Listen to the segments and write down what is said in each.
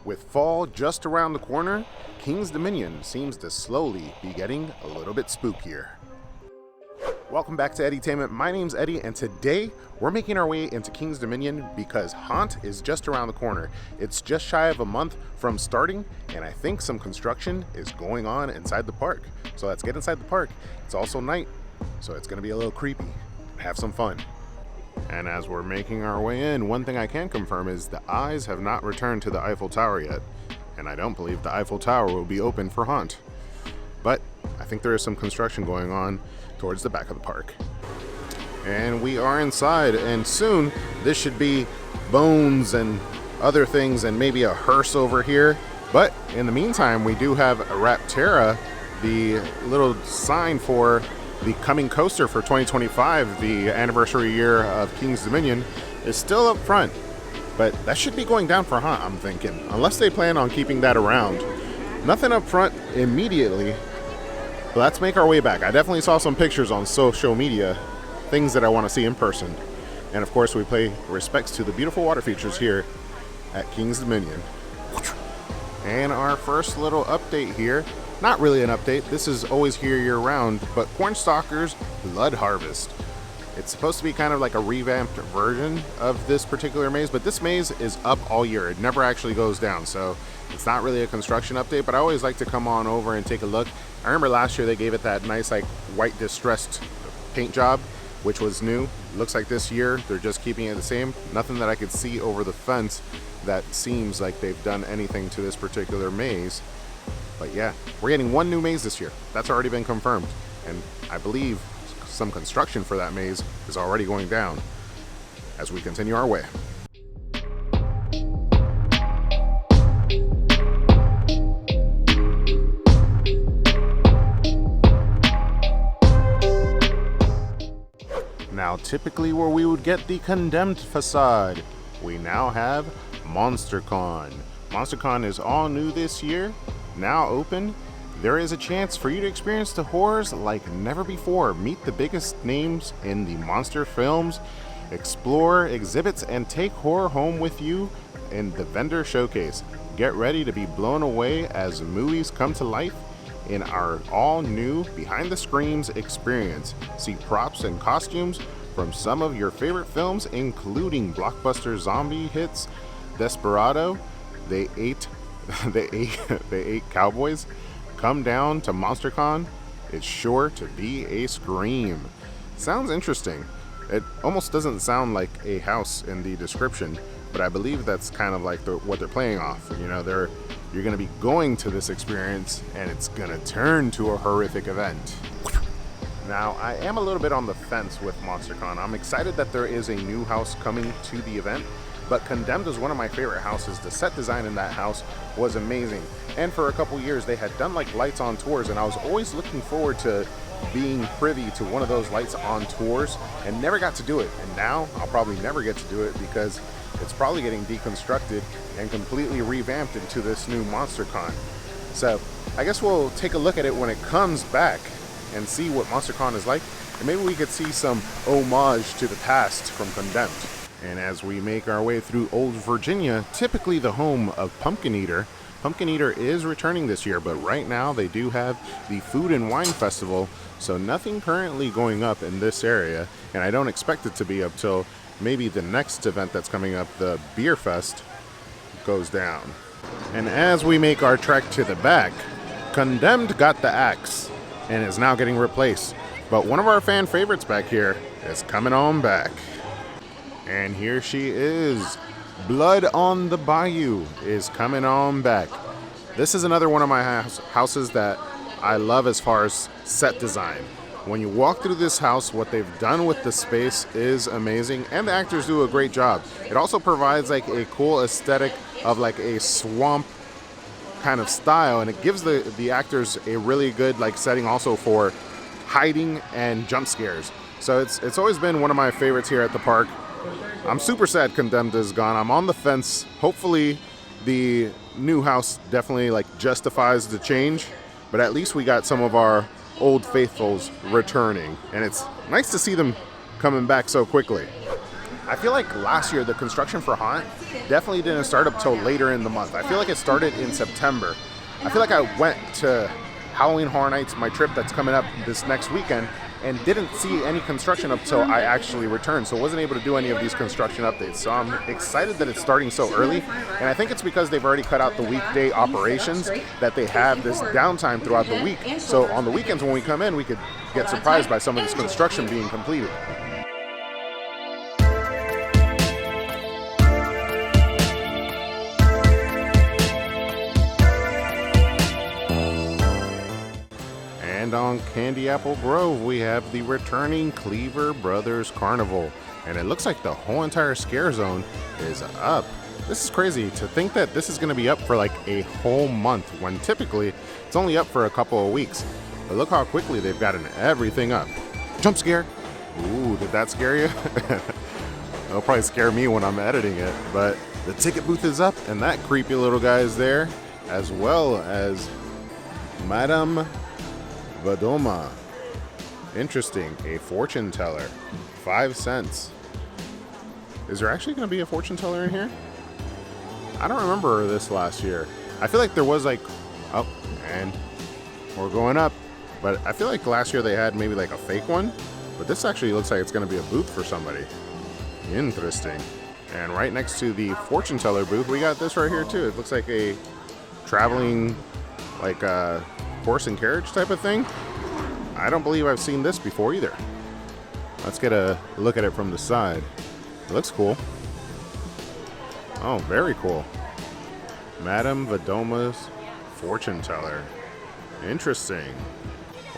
With fall just around the corner, King's Dominion seems to slowly be getting a little bit spookier. Welcome back to Eddytainment. My name's Eddie, and today we're making our way into King's Dominion because Haunt is just around the corner. It's just shy of a month from starting, and I think some construction is going on inside the park. So let's get inside the park. It's also night, so it's gonna be a little creepy. Have some fun. And as we're making our way in, one thing I can confirm is the eyes have not returned to the Eiffel Tower yet, and I don't believe the Eiffel Tower will be open for Haunt. But I think there is some construction going on towards the back of the park. And we are inside, and soon this should be bones and other things and maybe a hearse over here. But in the meantime, we do have a Raptera, the little sign for the coming coaster for 2025, the anniversary year of King's Dominion, is still up front. But that should be going down for Haunt, I'm thinking, unless they plan on keeping that around. Nothing up front immediately. But let's make our way back. I definitely saw some pictures on social media, things that I want to see in person. And of course, we pay respects to the beautiful water features here at King's Dominion. And our first little update here, not really an update, this is always here year round, but Cornstalker's Blood Harvest. It's supposed to be kind of like a revamped version of this particular maze, but this maze is up all year. It never actually goes down, so it's not really a construction update, but I always like to come on over and take a look. I remember last year they gave it that nice like white distressed paint job, which was new. Looks like this year they're just keeping it the same. Nothing that I could see over the fence that seems like they've done anything to this particular maze. But yeah, we're getting one new maze this year. That's already been confirmed. And I believe some construction for that maze is already going down as we continue our way. Now, typically where we would get the condemned facade, we now have MonsterCon. MonsterCon is all new this year, now open. There is a chance for you to experience the horrors like never before. Meet the biggest names in the monster films, explore exhibits, and take horror home with you in the vendor showcase. Get ready to be blown away as movies come to life in our all-new Behind the Screams experience. See props and costumes from some of your favorite films, including blockbuster zombie hits, Desperado, They Ate Cowboys. Come down to MonsterCon. It's sure to be a scream. Sounds interesting. It almost doesn't sound like a house in the description, but I believe that's kind of like what they're playing off. You know, you're going to be going to this experience, and it's going to turn to a horrific event. Now, I am a little bit on the fence with MonsterCon. I'm excited that there is a new house coming to the event, but Condemned is one of my favorite houses. The set design in that house was amazing. And for a couple years, they had done like lights on tours, and I was always looking forward to being privy to one of those lights on tours and never got to do it. And now I'll probably never get to do it because it's probably getting deconstructed and completely revamped into this new MonsterCon. So I guess we'll take a look at it when it comes back and see what MonsterCon is like, and maybe we could see some homage to the past from Condemned. And as we make our way through Old Virginia, typically the home of Pumpkin Eater, Pumpkin Eater is returning this year, but right now they do have the Food and Wine Festival, so nothing currently going up in this area, and I don't expect it to be up till maybe the next event that's coming up, the Beer Fest, goes down. And as we make our trek to the back, Condemned got the axe and is now getting replaced, but one of our fan favorites back here is coming on back. And here she is. Blood on the Bayou is coming on back. This is another one of my houses that I love as far as set design. When you walk through this house, what they've done with the space is amazing, and the actors do a great job. It also provides like a cool aesthetic of like a swamp kind of style, and it gives the actors a really good like setting also for hiding and jump scares. So it's always been one of my favorites here at the park. I'm super sad Condemned is gone. I'm on the fence. Hopefully the new house definitely like justifies the change, but at least we got some of our old faithfuls returning, and it's nice to see them coming back so quickly. I feel like last year the construction for Haunt definitely didn't start up till later in the month. I feel like it started in September. I feel like I went to Halloween Horror Nights, my trip that's coming up this next weekend, and didn't see any construction up till I actually returned, so wasn't able to do any of these construction updates. So I'm excited that it's starting so early, and I think it's because they've already cut out the weekday operations that they have this downtime throughout the week. So on the weekends when we come in, we could get surprised by some of this construction being completed. And on Candy Apple Grove, we have the returning Cleaver Brothers Carnival. And it looks like the whole entire scare zone is up. This is crazy to think that this is going to be up for like a whole month when typically it's only up for a couple of weeks. But look how quickly they've gotten everything up. Jump scare. Ooh, did that scare you? It'll probably scare me when I'm editing it. But the ticket booth is up and that creepy little guy is there, as well as Madame Vadoma. Interesting. A fortune teller. 5 cents. Is there actually going to be a fortune teller in here? I don't remember this last year. I feel like there was like... Oh, and we're going up. But I feel like last year they had maybe like a fake one. But this actually looks like it's going to be a booth for somebody. Interesting. And right next to the fortune teller booth, we got this right here too. It looks like a traveling, like a horse and carriage type of thing. I don't believe I've seen this before either. Let's get a look at it from the side. It looks cool. Oh, very cool. Madame Vadoma's fortune teller. Interesting.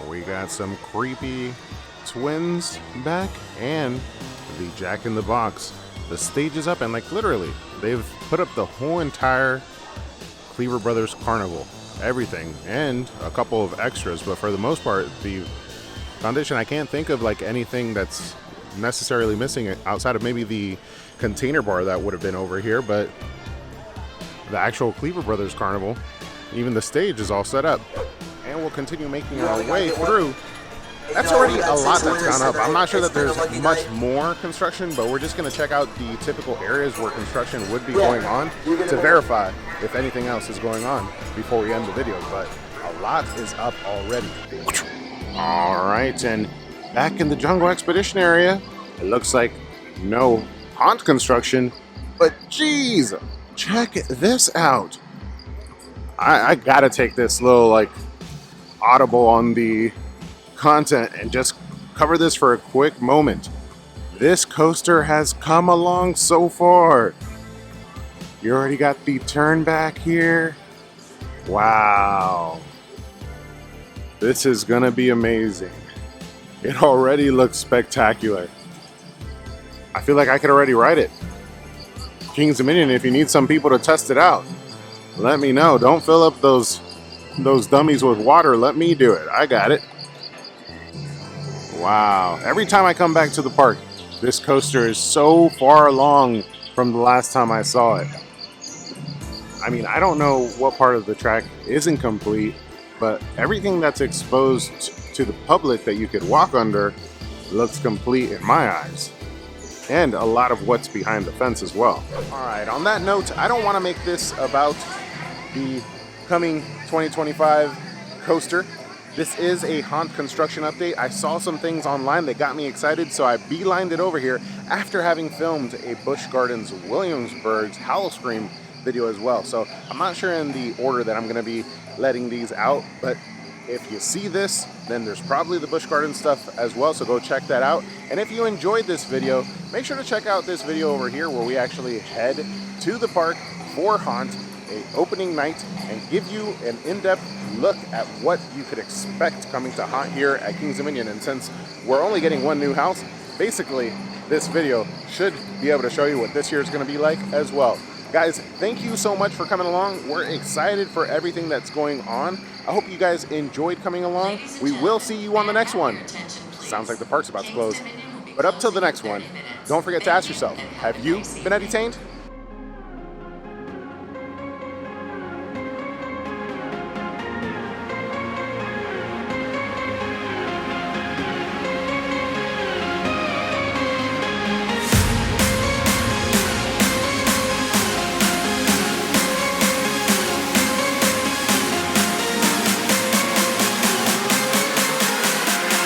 We got some creepy twins back and the Jack in the Box. The stage is up and like literally they've put up the whole entire Cleaver Brothers Carnival. Everything and a couple of extras, but for the most part the foundation, I can't think of like anything that's necessarily missing outside of maybe the container bar that would have been over here, but the actual Cleaver Brothers Carnival, even the stage is all set up. And we'll continue making our way through. That's already a lot that's gone up. I'm not sure that there's much more construction, but we're just going to check out the typical areas where construction would be going on to verify if anything else is going on before we end the video. But a lot is up already. All right, and back in the Jungle Expedition area, it looks like no haunt construction, but geez, check this out. I gotta take this little like audible on the content and just cover this for a quick moment. This coaster has come along so far. You already got the turn back here. Wow. This is gonna be amazing. It already looks spectacular. I feel like I could already ride it. King's Dominion, if you need some people to test it out, let me know. Don't fill up those dummies with water. Let me do it. I got it. Wow. Every time I come back to the park, this coaster is so far along from the last time I saw it. I mean, I don't know what part of the track isn't complete, but everything that's exposed to the public that you could walk under looks complete in my eyes. And a lot of what's behind the fence as well. All right, on that note, I don't want to make this about the coming 2025 coaster. This is a haunt construction update. I saw some things online that got me excited, so I beelined it over here after having filmed a Busch Gardens Williamsburg's Howl-O-Scream video as well. So I'm not sure in the order that I'm going to be letting these out, but if you see this, then there's probably the Busch Gardens stuff as well, so go check that out. And if you enjoyed this video, make sure to check out this video over here where we actually head to the park for Haunt, a opening night, and give you an in-depth look at what you could expect coming to Haunt here at King's Dominion. And since we're only getting one new house, basically this video should be able to show you what this year is going to be like as well. Guys, thank you so much for coming along. We're excited for everything that's going on. I hope you guys enjoyed coming along. We will see you on the next one. Sounds like the park's about to close. But up till the next one, don't forget to ask yourself, have you been entertained?